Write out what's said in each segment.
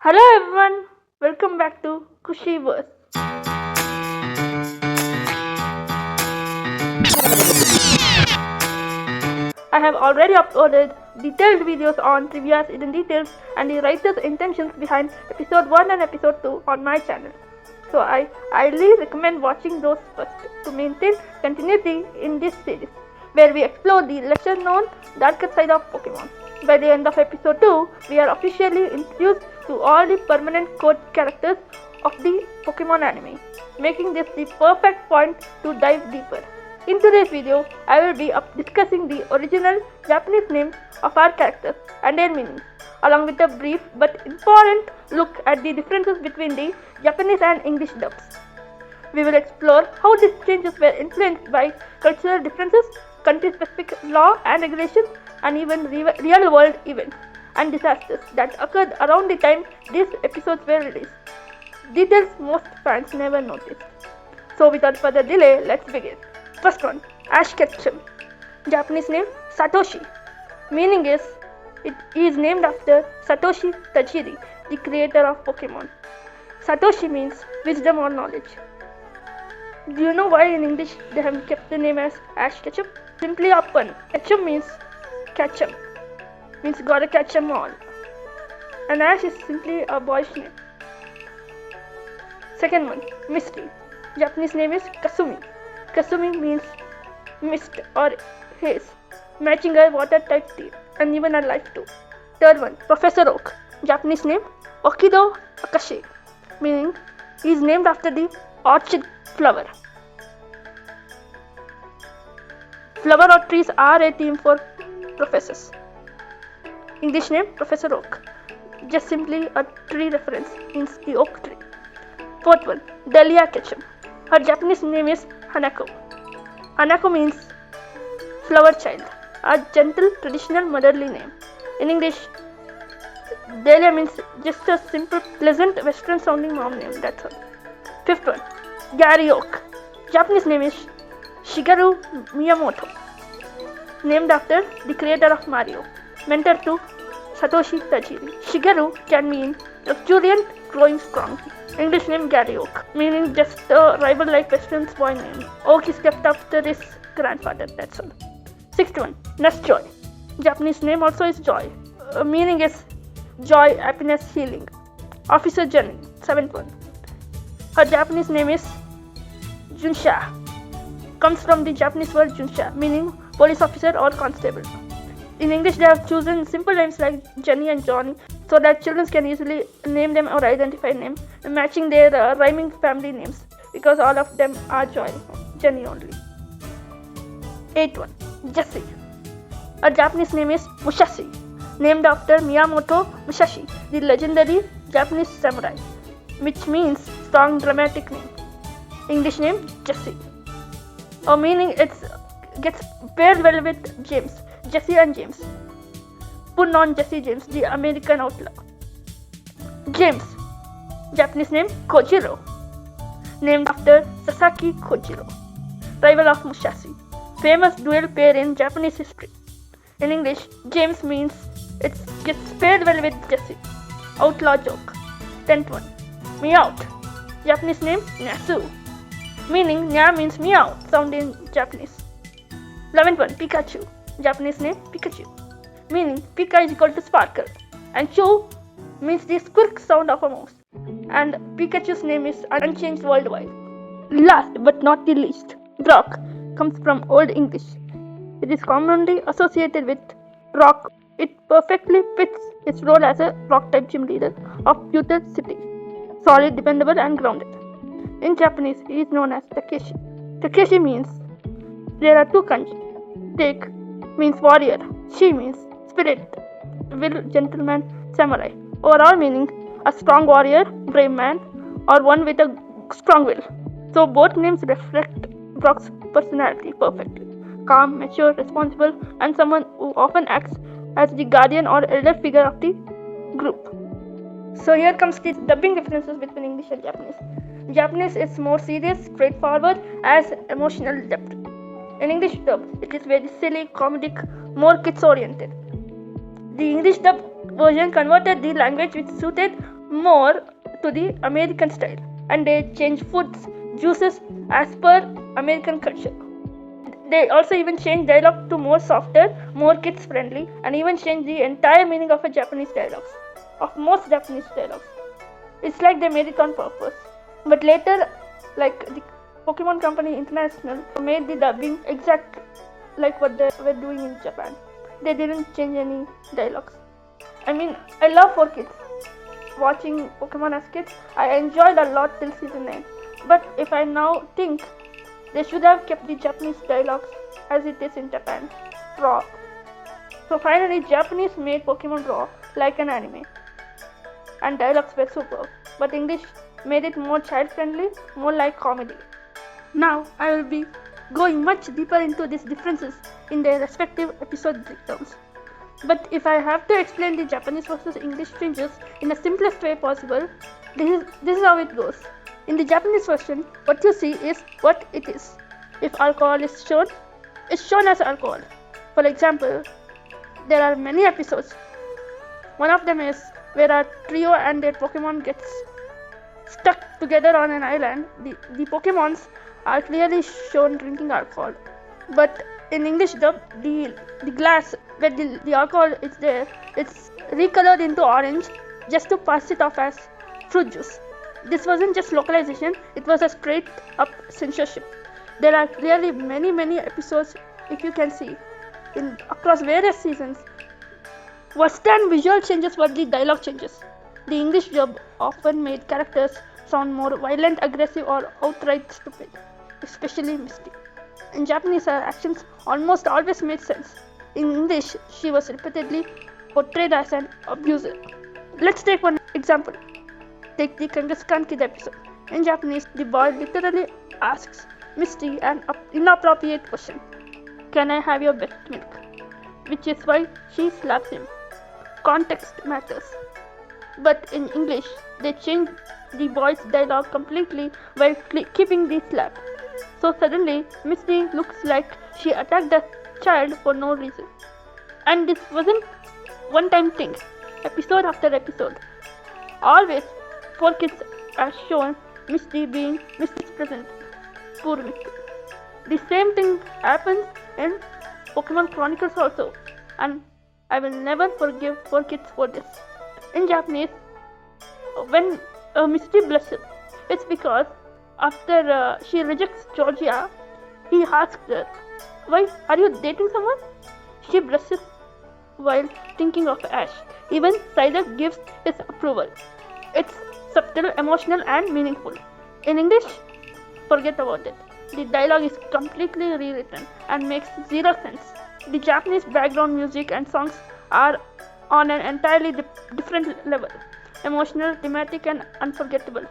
Hello everyone, welcome back to Kushiverse. I have already uploaded detailed videos on trivia's hidden details and the writer's intentions behind episode 1 and episode 2 on my channel. So I highly recommend watching those first to maintain continuity in this series, where we explore the lesser known darker side of Pokemon. By the end of episode 2, we are officially introduced to all the permanent code characters of the Pokemon anime, making this the perfect point to dive deeper. In today's video, I will be discussing the original Japanese names of our characters and their meanings, along with a brief but important look at the differences between the Japanese and English dubs. We will explore how these changes were influenced by cultural differences, country-specific law and regulations, and even real-world events and disasters that occurred around the time these episodes were released. Details most fans never noticed. So without further delay, let's begin. First one, Ash Ketchum. Japanese name Satoshi. Meaning is, it is named after Satoshi Tajiri, the creator of Pokemon. Satoshi means wisdom or knowledge. Do you know why in English they have kept the name as Ash Ketchum? Simply a pun. Ketchum means catch 'em, means gotta catch 'em all. And Ash is simply a boy's name. Second one, Misty. Japanese name is Kasumi. Kasumi means mist or haze, matching a water type theme and even a life too. Third one, Professor Oak. Japanese name Okido Akashi, meaning he is named after the orchid flower. Flower or trees are a theme for professors. English name Professor Oak. Just simply a tree reference, means the oak tree. Fourth one, Delia Ketchum. Her Japanese name is Hanako. Hanako means flower child, a gentle traditional motherly name. In English, Delia means just a simple, pleasant, western sounding mom name, that's all. Fifth one, Gary Oak. Japanese name is Shigeru Miyamoto, named after the creator of Mario, mentor to Satoshi Tajiri. Shigeru can mean luxuriant, growing strong. English name Gary Oak, meaning just a rival-like western boy name. Oak is kept after his grandfather, that's all. Sixth one, Nurse Joy. Japanese name also is Joy. Meaning is joy, happiness, healing. Officer Jenny. Seventh one. Her Japanese name is Junsha. Comes from the Japanese word Junsha, meaning police officer or constable. In English, they have chosen simple names like Jenny and Johnny so that children can easily name them or identify them, matching their rhyming family names because all of them are Joy, Jenny only. Eighth one, Jessie. Her Japanese name is Musashi, named after Miyamoto Musashi, the legendary Japanese samurai, which means strong dramatic name. English name Jessie. Meaning it gets paired well with James, Jesse and James. Pun on Jesse James, the American outlaw. James, Japanese name Kojiro, named after Sasaki Kojiro, rival of Musashi, famous duel pair in Japanese history. In English, James means it gets paired well with Jesse, outlaw joke. 10th one, Meowth. Japanese name Nasu, meaning Nya means meow, sound in Japanese. 11th one, Pikachu. Japanese name Pikachu, meaning Pika is equal to sparkle, and Chu means the squirk sound of a mouse. And Pikachu's name is unchanged worldwide. Last but not the least, Brock comes from Old English. It is commonly associated with rock. It perfectly fits its role as a rock-type gym leader of Pewter City, solid, dependable, and grounded. In Japanese, he is known as Takeshi. Takeshi means there are two kanji. Take means warrior, she means spirit, will, gentleman, samurai. Overall meaning a strong warrior, brave man, or one with a strong will. So both names reflect Brock's personality perfectly. Calm, mature, responsible, and someone who often acts as the guardian or elder figure of the group. So here comes the dubbing differences between English and Japanese. Japanese is more serious, straightforward, as emotional depth. In English dub, it is very silly, comedic, more kids oriented. The English dub version converted the language which suited more to the American style, and they change foods, juices as per American culture. They also even change dialogue to more softer, more kids friendly, and even change the entire meaning of a Japanese dialogues, of most Japanese dialogues. It's like they made it on purpose. But later, like the Pokemon Company International made the dubbing exact like what they were doing in Japan. They didn't change any dialogues. I mean, I love 4Kids. Watching Pokemon as kids, I enjoyed a lot till season 9. But if I now think, they should have kept the Japanese dialogues as it is in Japan, raw. So finally, Japanese made Pokemon raw like an anime, and dialogues were superb. But English made it more child-friendly, more like comedy. Now I will be going much deeper into these differences in their respective episode breakdowns. But if I have to explain the Japanese versus English changes in the simplest way possible, this is how it goes. In the Japanese version, what you see is what it is. If alcohol is shown, it's shown as alcohol. For example, there are many episodes. One of them is where a trio and their Pokemon gets stuck together on an island. The Pokemons are clearly shown drinking alcohol. But in English dub, the glass where the alcohol is there, it's recolored into orange just to pass it off as fruit juice. This wasn't just localization, it was a straight up censorship. There are clearly many episodes, if you can see, across various seasons. Worse than visual changes were the dialogue changes. The English dub often made characters sound more violent, aggressive, or outright stupid, especially Misty. In Japanese, her actions almost always made sense. In English, she was repeatedly portrayed as an abuser. Let's take one example. Take the Kangaskhan Kid episode. In Japanese, the boy literally asks Misty an inappropriate question. Can I have your breast milk? Which is why she slaps him. Context matters. But in English, they change the boy's dialogue completely while keeping the slap. So suddenly, Misty looks like she attacked the child for no reason. And this wasn't one-time thing. Episode after episode. Always, 4Kids are shown Misty being misrepresented. Poor Misty. The same thing happens in Pokemon Chronicles also. And I will never forgive 4Kids for this. In Japanese, when Misty blushes, it's because after she rejects Georgia, he asks her, "Why are you dating someone?" She blushes while thinking of Ash. Even Psyduck gives his approval. It's subtle, emotional, and meaningful. In English, forget about it. The dialogue is completely rewritten and makes zero sense. The Japanese background music and songs are on an entirely different level. Emotional, thematic, and unforgettable.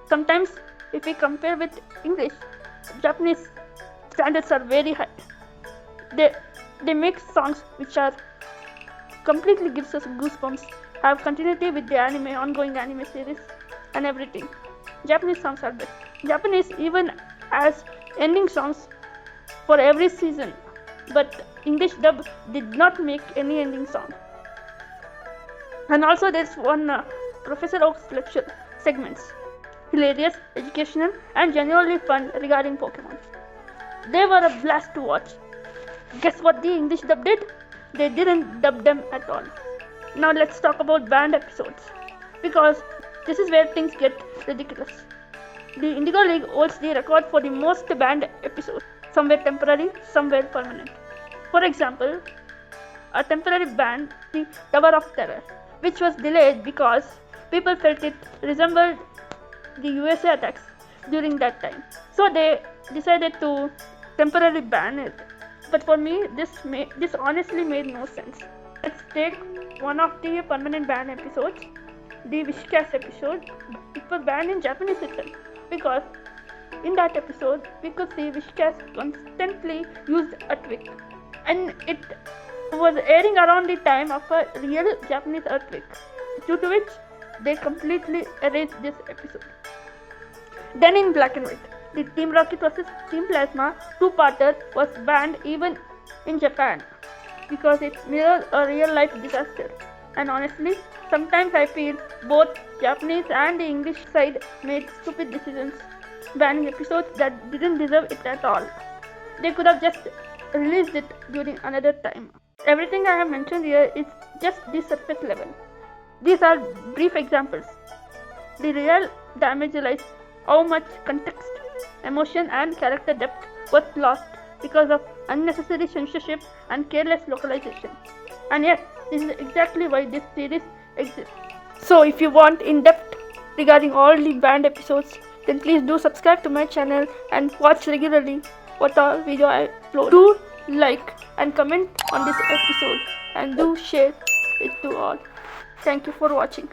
Sometimes, if we compare with English, Japanese standards are very high. They make songs which are completely gives us goosebumps, have continuity with the ongoing anime series, and everything. Japanese songs are best. Japanese even has ending songs for every season, but English dub did not make any ending song. And also there's one Professor Oak's lecture segments. Hilarious, educational, and genuinely fun regarding Pokemon. They were a blast to watch. Guess what the English dub did? They didn't dub them at all. Now let's talk about banned episodes, because this is where things get ridiculous. The Indigo League holds the record for the most banned episodes. Some were temporary, some were permanent. For example, a temporary ban, the Tower of Terror, which was delayed because people felt it resembled the USA attacks during that time. So they decided to temporarily ban it. But for me, this honestly made no sense. Let's take one of the permanent ban episodes, the Wishcast episode. It was banned in Japanese itself because in that episode we could see Wishcast constantly used a twig, and it was airing around the time of a real Japanese earthquake, due to which they completely erased this episode. Then in Black and White, the Team Rocket vs Team Plasma 2-parter was banned even in Japan because it mirrored a real life disaster. And honestly, sometimes I feel both Japanese and the English side made stupid decisions, banning episodes that didn't deserve it at all. They could have just released it during another time. Everything I have mentioned here is just the surface level. These are brief examples. The real damage lies how much context, emotion, and character depth was lost because of unnecessary censorship and careless localization. And yes, this is exactly why this series exists. So if you want in-depth regarding all the banned episodes, then please do subscribe to my channel and watch regularly what all video I upload. Do like and comment on this episode and do share it to all. Thank you for watching.